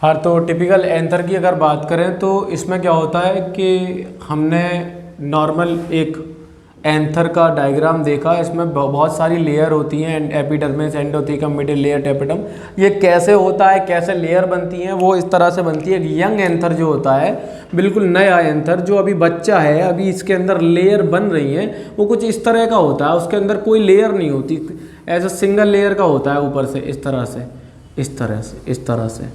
हाँ, तो typical anther की अगर बात करें तो इसमें क्या होता है कि हमने नॉर्मल एक एंथर का डायग्राम देखा। इसमें बहुत सारी लेयर होती हैं, epidermis, endothelium, middle layer, tapetum. ये कैसे होता है, कैसे लेयर बनती हैं, वो इस तरह से बनती है। यंग एंथर जो होता है, बिल्कुल नया एंथर जो अभी बच्चा है, अभी इसके अंदर लेयर बन रही हैं, वो कुछ इस तरह का होता है। उसके अंदर कोई लेयर नहीं होती, ऐसा सिंगल लेयर का होता है ऊपर से, इस तरह से, इस तरह से, इस तरह से।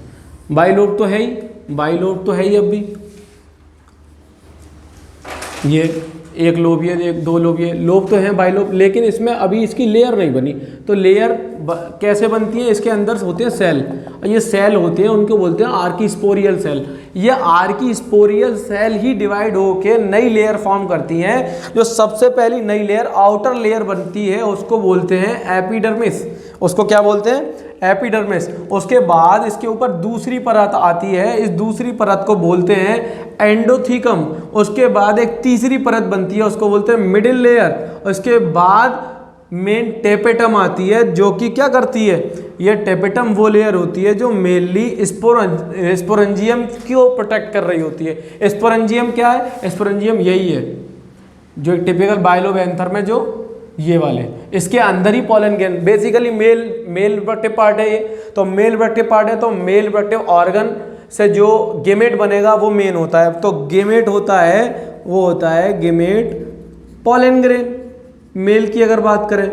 बाइलोब तो है ही, बाइलोब तो है ही। अभी ये एक लोबिया, एक दो लोबिया, लोब तो हैं बाइलोब, लेकिन इसमें अभी इसकी लेयर नहीं बनी। तो लेयर कैसे बनती है? इसके अंदर होते हैं सेल, और ये सेल होते हैं, उनको बोलते हैं आर्कीस्पोरियल सेल। ये आर्कीस्पोरियल सेल ही डिवाइड होके नई लेयर फॉर्म करती हैं। जो सबसे पहली नई लेयर, आउटर लेयर बनती है, उसको बोलते हैं एपिडर्मिस। उसको क्या बोलते हैं? एपिडर्मिस। उसके बाद इसके ऊपर दूसरी परत आती है, इस दूसरी परत को बोलते हैं एंडोथीकम। उसके बाद एक तीसरी परत बनती है, उसको बोलते हैं मिडिल लेयर। उसके बाद मेन टेपेटम आती है, जो कि क्या करती है? ये टेपेटम वो लेयर होती है जो मेनली स्पोरेंजियम को प्रोटेक्ट कर रही होती है। स्पोरेंजियम क्या है? स्पोरेंजियम यही है जो एक टिपिकल बाइलोब एंथर में जो ये वाले, इसके अंदर ही pollen grain, basically male reproductive part है ये। तो मेल रिप्रोडक्टिव पार्ट है, तो मेल रिप्रोडक्टिव ऑर्गन से जो गेमेट बनेगा वो मेन होता है। तो गेमेट होता है, वो होता है गेमेट पॉलन ग्रेन। मेल की अगर बात करें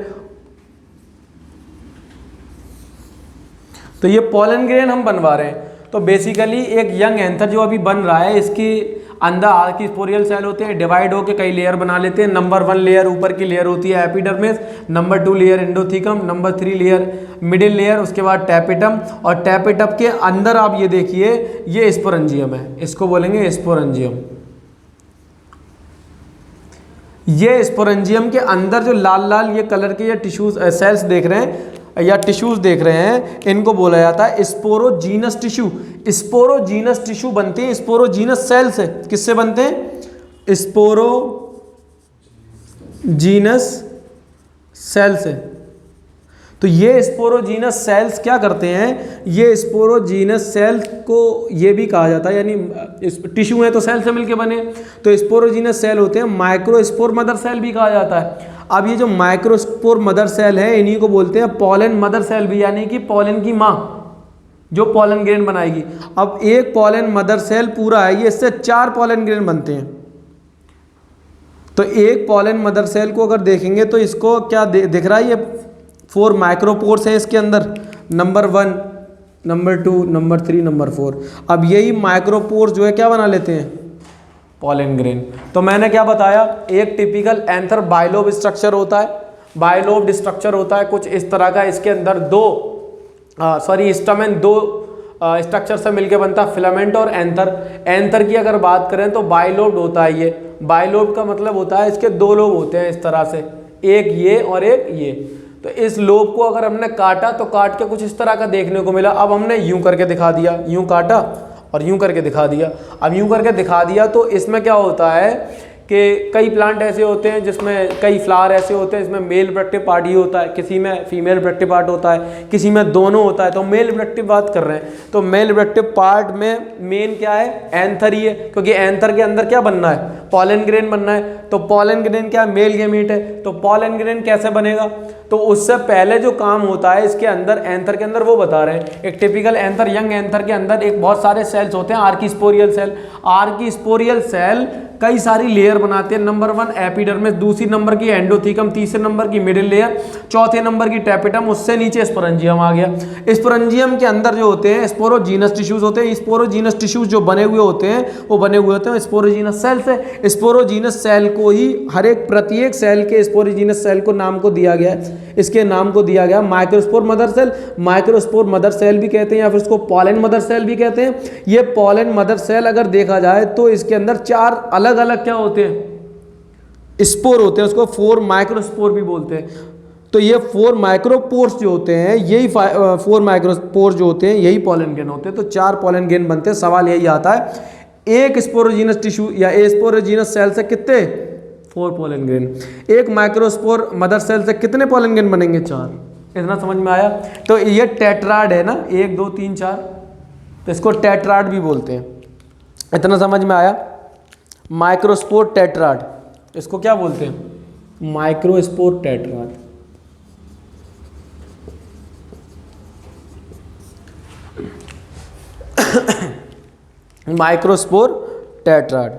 तो ये पॉलन ग्रेन हम बनवा रहे हैं। तो बेसिकली एक यंग एंथर जो अभी बन रहा है, इसके अंदर आर्कीस्पोरियल सेल होते हैं, डिवाइड होकर कई लेयर बना लेते हैं। नंबर 1 लेयर ऊपर की लेयर होती है epidermis, number 2 layer endothecium, number 3 layer middle layer, उसके बाद टेपिटम। और टेपिटम के अंदर आप ये देखिए, ये स्पोरेंजियम है, इसको बोलेंगे स्पोरेंजियम। ये स्पोरेंजियम के अंदर जो लाल लाल ये कलर के ये टिश्यूज सेल्स देख रहे हैं या टिश्यूज देख रहे हैं, इनको बोला जाता है स्पोरोजीनस टिश्यू। स्पोरोजीनस टिश्यू बनते हैं स्पोरोजीनस सेल से। किससे बनते हैं? स्पोरोजीनस सेल से। तो ये स्पोरोजीनस सेल्स क्या करते हैं? ये स्पोरोजीनस सेल्स को ये भी कहा जाता है, यानी टिश्यू है तो सेल से मिलके बने, तो स्पोरोजीनस सेल होते हैं। माइक्रोस्पोर मदर सेल भी कहा जाता है। अब ये जो माइक्रोस्पोर मदर सेल है, इन्हीं को बोलते हैं पॉलन मदर सेल भी, यानी कि पॉलन की माँ जो पॉलन ग्रेन बनाएगी। अब एक पॉलन मदर सेल पूरा है, ये इससे 4 पॉलन ग्रेन बनते हैं। तो एक पॉलन मदर सेल को अगर देखेंगे तो इसको क्या दिख रहा है? ये 4 माइक्रोपोर्स हैं इसके अंदर, नंबर 1, नंबर 2, नंबर 3, नंबर 4। अब यही माइक्रोपोर्स जो है क्या बना लेते हैं? Pollen grain. तो मैंने क्या बताया? एक टिपिकल एंथर बाइलोब स्ट्रक्चर होता है। बाइलोब स्ट्रक्चर होता है कुछ इस तरह का। इसके अंदर स्टमेन 2 स्ट्रक्चर से मिलकर बनता है, फिलामेंट और एंथर। एंथर की अगर बात करें तो बाइलोब होता है। ये बाइलोब का मतलब होता है इसके 2 लोब होते हैं इस तरह से, एक ये और एक ये। तो इस लोब को अगर हमने काटा तो काट के कुछ इस तरह का देखने को मिला। अब हमने यूं करके दिखा दिया, यूं काटा और यूं करके दिखा दिया। अब यूं करके दिखा दिया तो इसमें क्या होता है कि कई प्लांट ऐसे होते हैं जिसमें कई फ्लावर ऐसे होते हैं, इसमें मेल रिप्रोडक्टिव पार्ट ही होता है, किसी में फीमेल रिप्रोडक्टिव पार्ट होता है, किसी में दोनों होता है। तो मेल रिप्रोडक्टिव बात कर रहे हैं, तो मेल रिप्रोडक्टिव पार्ट में मेन क्या है? एंथर ही है, क्योंकि एंथर के अंदर क्या बनना है? पॉलन ग्रेन बनना है। तो पॉलन ग्रेन क्या है? मेल गेमीट है। तो पॉलन ग्रेन कैसे बनेगा? तो उससे पहले जो काम होता है इसके अंदर, एंथर के अंदर, वो बता रहे हैं। एक टिपिकल एंथर, यंग एंथर के अंदर एक बहुत सारे सेल्स होते हैं, आर्कीस्पोरियल सेल। आर्कीस्पोरियल सेल कई सारी लेयर बनाते हैं। नंबर 1 एपिडर्मिस, दूसरी नंबर की एंडोथीकम, तीसरे नंबर की मिडिल लेयर, चौथे नंबर की टेपिटम, उससे नीचे स्पोरेंजियम आ गया। स्पोरेंजियम के अंदर जो होते हैं स्पोरोजीनस टिश्यूज होते हैं। स्पोरोजीनस टिश्यूज जो बने हुए होते हैं वो बने हुए होते हैं स्पोरोजीनस सेल से। स्पोरोजीनस सेल को ही हर एक प्रत्येक सेल के स्पोरोजीनस सेल को नाम को दिया गया है। इसके नाम को दिया गया microspore mother cell. Microspore mother cell भी कहते हैं या फिर इसको पॉलन मदर सेल भी कहते हैं। ये पॉलन मदर सेल अगर देखा जाए तो इसके अंदर 4 अलग अलग क्या होते हैं? स्पोर होते हैं, उसको 4 माइक्रोस्पोर भी बोलते हैं। तो ये 4 माइक्रोपोर्स जो होते हैं, यही 4 माइक्रोस्पोर जो होते हैं यही पॉलन ग्रेन होते हैं। तो 4 पॉलन ग्रेन बनते हैं। सवाल यही आता है, एक स्पोरोजीनस टिश्यू या स्पोरोजीनस सेल से कितने? 4 पॉलन ग्रेन। एक माइक्रोस्पोर मदर सेल से कितने पॉलन ग्रेन बनेंगे? 4। इतना समझ में आया? तो ये टेट्राड है ना, 1 2 3 4, तो इसको टेट्राड भी बोलते हैं। इतना समझ में आया? माइक्रोस्पोर टेट्राड, इसको क्या बोलते हैं? Microspore tetrad. Microspore tetrad.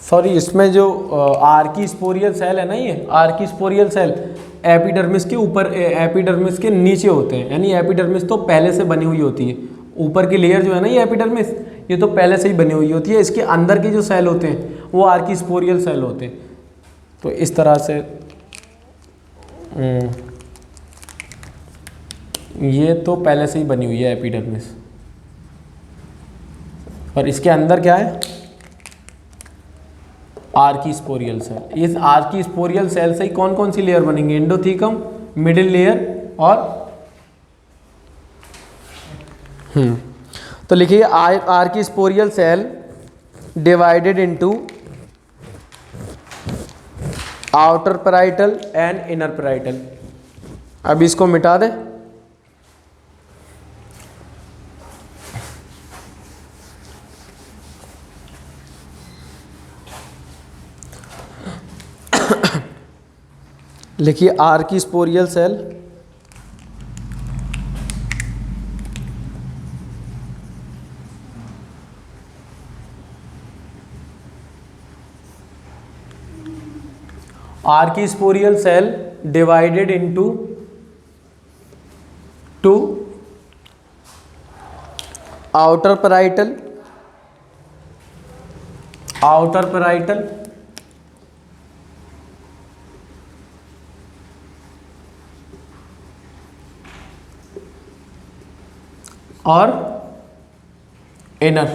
Sorry, इसमें जो आर्कीस्पोरियल सेल है ना, ये आर्कीस्पोरियल सेल एपिडर्मिस के ऊपर, एपिडर्मिस के नीचे होते हैं, यानी एपिडर्मिस तो पहले से बनी हुई होती है। ऊपर की लेयर जो है ना ये एपिडर्मिस, ये तो पहले से ही बनी हुई होती है। इसके अंदर के जो सेल होते हैं वो आर्कीस्पोरियल सेल होते हैं। तो इस तरह से ये तो पहले से ही बनी हुई है एपिडर्मिस, और इसके अंदर क्या है? आर्कीस्पोरियल सेल। इस आर्कीस्पोरियल सेल से ही कौन कौन सी लेयर बनेंगे? एंडोथीकम, मिडिल लेयर और तो लिखिए archesporial cell divided into outer parietal and inner parietal. अब इसको मिटा दें। लिखिए archesporial cell archesporial cell divided into two outer parietal और इनर।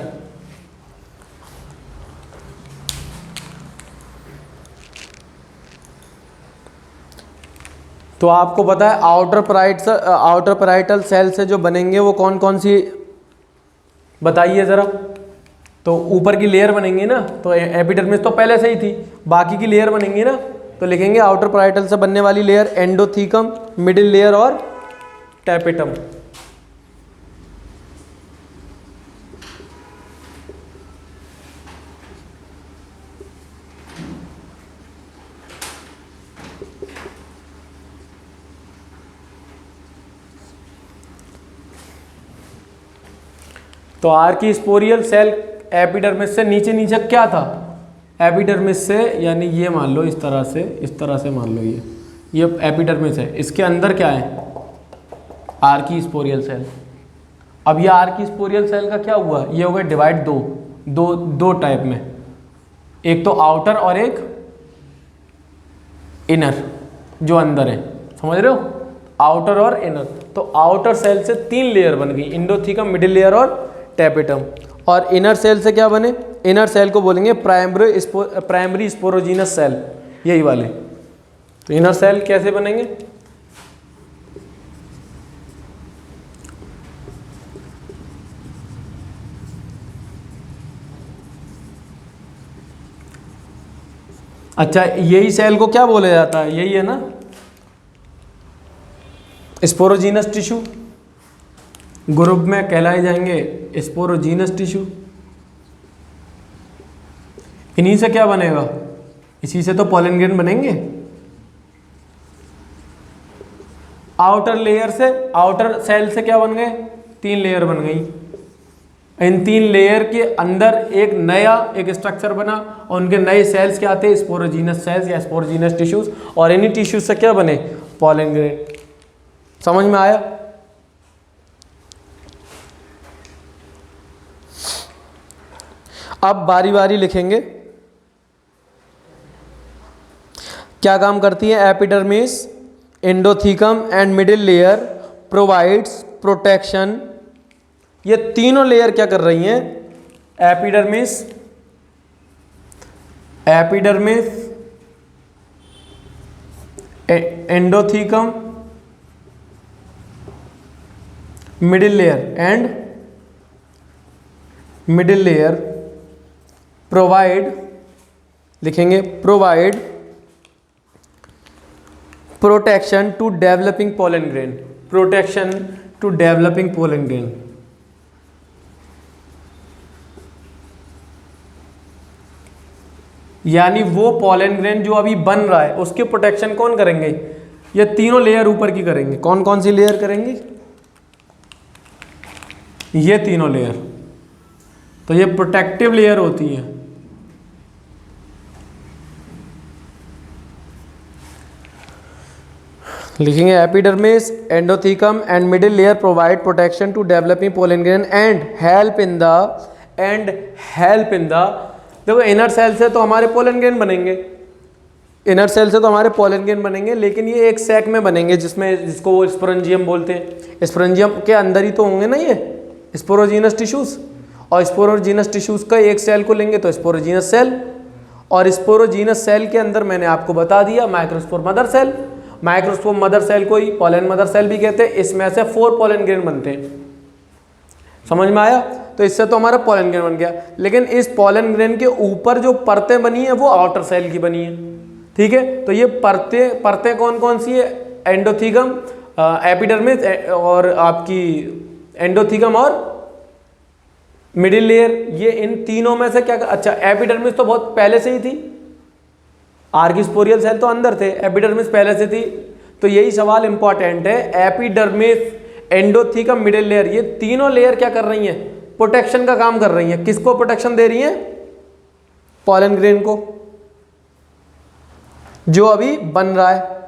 तो आपको पता है आउटर पैराइटल सेल से जो बनेंगे वो कौन कौन सी, बताइए ज़रा। तो ऊपर की लेयर बनेंगी ना, तो एपिडर्मिस तो पहले से ही थी, बाकी की लेयर बनेंगी ना, तो लिखेंगे आउटर पैराइटल से बनने वाली लेयर एंडोथीकम, मिडिल लेयर और टैपेटम। तो आर्कीस्पोरियल सेल एपिडर्मिस से नीचे नीचे क्या था? एपिडर्मिस से, यानी ये मान लो इस तरह से मान लो ये एपिडर्मिस है, इसके अंदर क्या है? आर्कीस्पोरियल सेल। अब ये आर्कीस्पोरियल सेल का क्या हुआ? ये हो गया डिवाइड दो टाइप में, एक तो आउटर और एक इनर, जो अंदर है, समझ रहे हो? आउटर और इनर। तो आउटर सेल से 3 लेयर बन गई, इंडोथीकम, मिडिल लेयर और टैपेटम। और इनर सेल से क्या बने? इनर सेल को बोलेंगे प्राइमरी स्पोरोजीनस सेल, यही वाले। तो इनर सेल कैसे बनेंगे? अच्छा, यही सेल को क्या बोला जाता है? यही है ना, स्पोरोजीनस टिश्यू ग्रुप में कहलाए जाएंगे स्पोरोजीनस टिश्यू। इन्हीं से क्या बनेगा? इसी से तो पॉलन ग्रेन बनेंगे। आउटर सेल से क्या बन गए? 3 लेयर बन गई। इन 3 लेयर के अंदर एक स्ट्रक्चर बना, और उनके नए सेल्स क्या आते हैं? स्पोरोजीनस सेल्स या स्पोरोजीनस टिश्यूज। और इन्हीं टिश्यूज से क्या बने? Pollen grain. समझ में आया? अब बारी बारी लिखेंगे क्या काम करती है epidermis, endothecium and middle layer provides protection. ये तीनों लेयर क्या कर रही हैं? Epidermis endothecium, middle layer provide लिखेंगे provide protection to developing pollen grain, protection to developing pollen grain. यानी वो पोलन ग्रेन जो अभी बन रहा है उसकी प्रोटेक्शन कौन करेंगे? ये तीनों लेयर ऊपर की करेंगे। कौन कौन सी लेयर करेंगे? ये तीनों लेयर। तो ये प्रोटेक्टिव लेयर होती है। लिखेंगे epidermis, endothecium and middle layer provide protection to developing pollen grain and help in the देखो इनर सेल से तो हमारे पोलन ग्रेन बनेंगे, इनर सेल से तो हमारे पोलन ग्रेन बनेंगे, लेकिन ये एक सैक में बनेंगे जिसको वो स्पोरेंजियम बोलते हैं। स्पोरेंजियम के अंदर ही तो होंगे ना ये स्पोरोजीनस टिश्यूज, और स्पोरोजीनस टिश्यूज का एक सेल को लेंगे तो स्पोरोजीनस सेल, और स्पोरोजीनस सेल के अंदर मैंने आपको बता दिया microspore mother cell. Microspore mother cell को ही पोलन मदर सेल भी कहते हैं। इसमें से 4 पोलन ग्रेन बनते हैं। समझ में आया? तो इससे तो हमारा पोलन ग्रेन बन गया, लेकिन इस पोलन ग्रेन के ऊपर जो परतें बनी है वो आउटर सेल की बनी है। ठीक है, तो ये परतें कौन कौन सी है? एंडोथीकम, एपिडर्मिस और आपकी एंडोथीकम और मिडिल लेयर। ये इन तीनों में से क्या? अच्छा, एपिडर्मिस तो बहुत पहले से ही थी, आर्किस्पोरियल सेल तो अंदर थे, एपिडर्मिस पहले से थी। तो यही सवाल इंपॉर्टेंट है। एपिडर्मिस, एंडोथीकम, मिडिल लेयर, ये तीनों लेयर क्या कर रही हैं? प्रोटेक्शन का काम कर रही हैं। किसको प्रोटेक्शन दे रही हैं? पोलन ग्रेन को, जो अभी बन रहा है।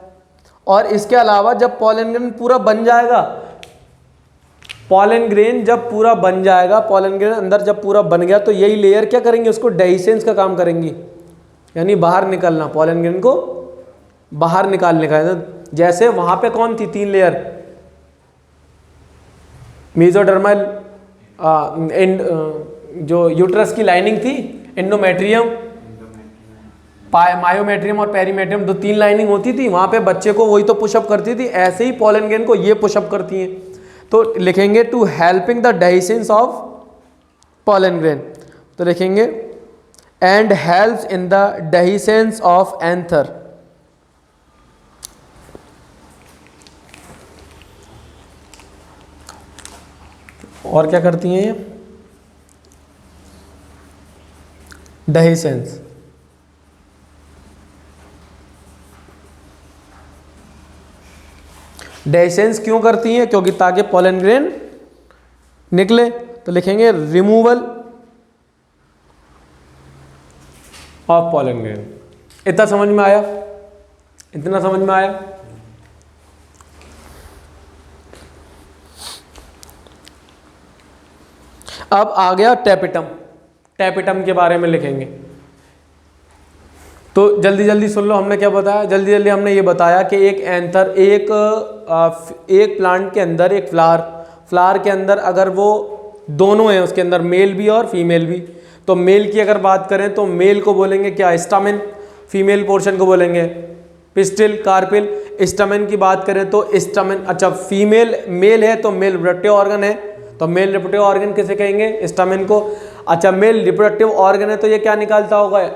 और इसके अलावा जब पोलन ग्रेन पूरा बन जाएगा, पोलन ग्रेन जब पूरा बन जाएगा, पोलन ग्रेन अंदर जब पूरा बन गया, तो यही लेयर क्या करेंगे? उसको डेहिसेंस का काम करेंगी, यानी बाहर निकलना, पोलन ग्रेन को बाहर निकालने का। जैसे वहां पे कौन थी? 3 लेयर, मेसोडर्मल, जो यूट्रस की लाइनिंग थी, एंडोमेट्रियम, मायोमेट्रियम और पेरीमेट्रियम, 2-3 लाइनिंग होती थी। वहां पे बच्चे को वही तो पुशअप करती थी, ऐसे ही पोलन ग्रेन को ये पुशअप करती हैं। तो लिखेंगे to helping the dehiscence of pollen grain, तो लिखेंगे and helps in the dehiscence of anther. और क्या करती हैं ये? डेहिसेंस। डेहिसेंस क्यों करती हैं? क्योंकि ताकि पोलन ग्रेन निकले। तो लिखेंगे रिमूवल ऑफ पोलन ग्रेन। इतना समझ में आया? इतना समझ में आया? अब आ गया टेपिटम। टेपिटम के बारे में लिखेंगे। तो जल्दी जल्दी सुन लो, हमने क्या बताया? जल्दी जल्दी हमने ये बताया कि एक एंथर, एक प्लांट के अंदर एक फ्लावर के अंदर अगर वो दोनों हैं, उसके अंदर मेल भी और फीमेल भी, तो मेल की अगर बात करें तो मेल को बोलेंगे क्या? स्टामेन। फीमेल पोर्शन को बोलेंगे पिस्टिल, कार्पिल। स्टामेन की बात करें तो स्टामेन। अच्छा, फीमेल मेल है तो मेल रिप्रोडक्टिव ऑर्गन है, तो मेल रिप्रोडक्टिव ऑर्गन किसे कहेंगे? स्टामेन को। अच्छा, मेल रिप्रोडक्टिव ऑर्गन है तो ये क्या निकालता होगा?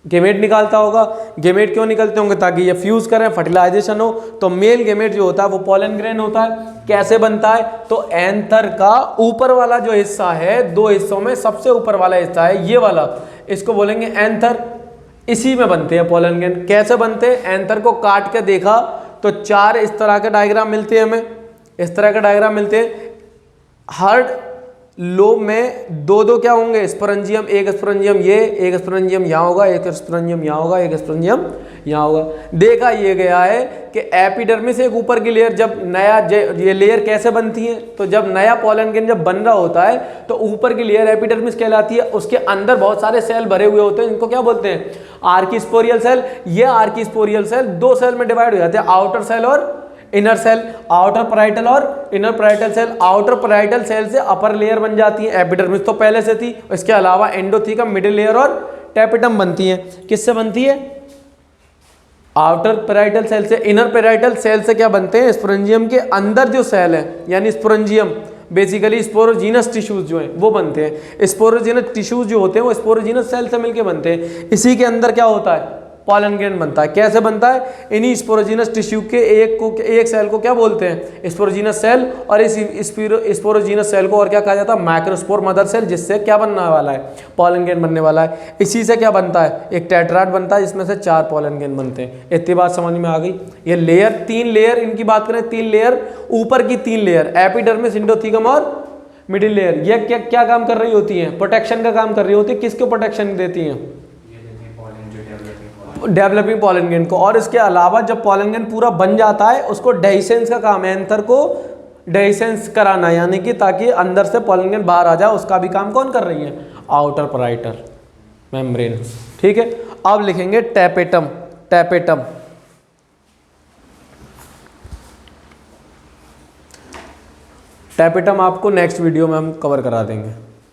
गेमेट निकालता होगा। गेमेट क्यों निकलते होंगे? ताकि ये फ्यूज करें, फर्टिलाइजेशन हो। तो मेल गेमेट जो होता है वो पोलन ग्रेन होता है। कैसे बनता है? तो एंथर का ऊपर वाला जो हिस्सा है, 2 हिस्सों में सबसे ऊपर वाला हिस्सा है ये वाला, इसको बोलेंगे एंथर। इसी में बनते हैं पोलन ग्रेन। कैसे बनते हैं? एंथर को काट के देखा तो 4 इस तरह के डायग्राम मिलते हैं हमें, इस तरह के डायग्राम मिलते हैं। हर लोब में 2-2 क्या होंगे? स्पोरेंजियम। एक स्पोरेंजियम ये, एक स्पोरेंजियम यहाँ होगा, एक स्पोरेंजियम यहाँ होगा, एक स्पोरेंजियम यहाँ होगा। देखा ये गया है कि एपिडर्मिस एक ऊपर की लेयर, जब नया ये लेयर कैसे बनती है? तो जब नया पोलन ग्रेन जब बन रहा होता है तो ऊपर की लेयर एपिडर्मिस कहलाती है। उसके अंदर बहुत सारे सेल भरे हुए होते हैं, इनको क्या बोलते हैं? Archesporial cell. ये आर्किस्पोरियल सेल 2 सेल में डिवाइड हो जाते हैं, आउटर सेल और इनर सेल। आउटर पैराइटल और inner parietal cell. Outer parietal cell से अपर लेयर बन जाती है, एपिडर्मिस तो पहले से थी। इसके अलावा एंडोथीकम, मिडिल लेयर और टेपिटम बनती है। किससे बनती है? आउटर पैराइटल सेल से। इनर पैराइटल सेल से क्या बनते हैं? स्पोरेंजियम के अंदर जो सेल है, यानी स्पोरेंजियम, बेसिकली स्पोरोजीनस टिश्यूज जो हैं वो बनते हैं। स्पोरोजीनस टिश्यूज जो होते हैं वो स्पोरोजीनस सेल से मिलके बनते हैं। इसी के अंदर क्या होता है, पॉलन ग्रेन बनता है। कैसे बनता है, इन्हीं स्पोरोजीनस टिश्यू के एक सेल को क्या बोलते हैं, स्पोरोजीनस सेल, और इस स्पोरोजीनस सेल को और क्या कहा जाता है, माइक्रोस्पोर मदर सेल, जिससे क्या बनने वाला है, पॉलन ग्रेन बनने वाला है। इसी से क्या बनता है, एक टेट्राड बनता है जिसमें से 4 पॉलन ग्रेन बनते हैं। इतनी बात समझ में आ गई। ये लेयर, 3 लेयर इनकी बात करें, 3 लेयर, ऊपर की 3 लेयर एपिडर्मिस, इंडोथीलियम और मिडिल लेयर, ये क्या काम कर रही होती हैं, प्रोटेक्शन का काम कर रही होती है। किसको प्रोटेक्शन देती हैं, डेवलपिंग पॉलन ग्रेन को। और इसके अलावा जब पॉलन ग्रेन पूरा बन जाता है उसको डेहिसेंस का काम है, एंथर को डेहिसेंस कराना, यानी कि ताकि अंदर से पॉलन ग्रेन बाहर आ जाए, उसका भी काम कौन कर रही है, आउटर पराइटर मेम्ब्रेन। ठीक है, अब लिखेंगे टैपेटम। टैपेटम टैपेटम आपको नेक्स्ट वीडियो में हम कवर करा देंगे।